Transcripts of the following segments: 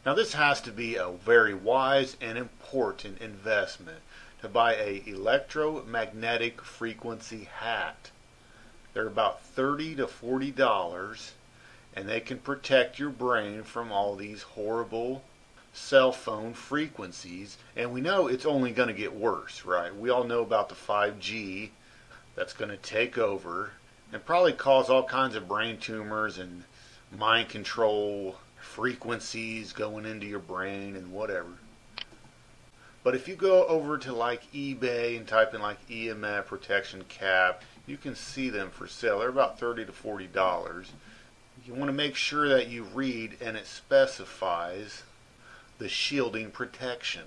Now this has to be a very wise and important investment to buy a electromagnetic frequency hat. They're about $30 to $40 and they can protect your brain from all these horrible cell phone frequencies, and we know it's only going to get worse, right? We all know about the 5G that's going to take over and probably cause all kinds of brain tumors and mind control frequencies going into your brain and whatever. But if you go over to like eBay and type in like Emf Protection HAT, you can see them for sale. They're about $30 to $40. You want to make sure that you read and it specifies the shielding protection.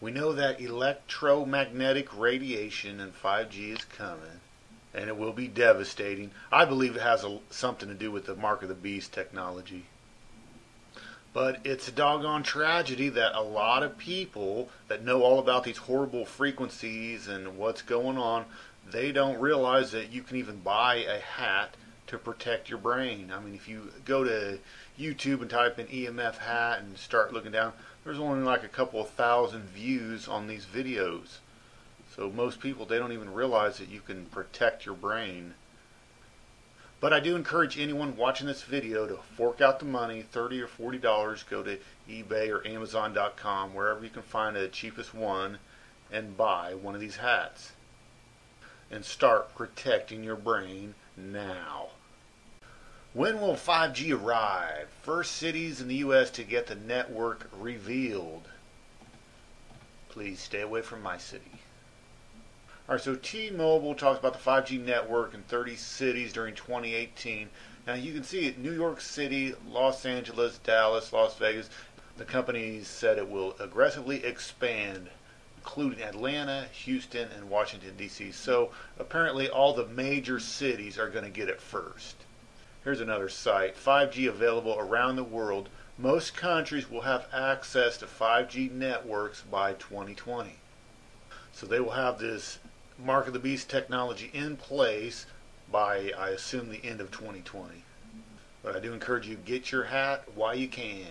We know that electromagnetic radiation and 5G is coming, and it will be devastating. I believe it has something to do with the mark of the beast technology. But it's a doggone tragedy that a lot of people that know all about these horrible frequencies and what's going on, they don't realize that you can even buy a hat to protect your brain. I mean, if you go to YouTube and type in EMF hat and start looking down, there's only like a couple of thousand views on these videos. So most people, they don't even realize that you can protect your brain. But I do encourage anyone watching this video to fork out the money, $30 or $40, go to eBay or Amazon.com, wherever you can find the cheapest one, and buy one of these hats. And start protecting your brain now. When will 5G arrive? First cities in the U.S. to get the network revealed. Please stay away from my city. Alright, so T-Mobile talks about the 5G network in 30 cities during 2018. Now you can see it, New York City, Los Angeles, Dallas, Las Vegas. The company said it will aggressively expand, including Atlanta, Houston, and Washington, D.C. So apparently all the major cities are going to get it first. Here's another site, 5G available around the world. Most countries will have access to 5G networks by 2020. So they will have this mark of the beast technology in place by, I assume, the end of 2020. But I do encourage you, get your hat while you can.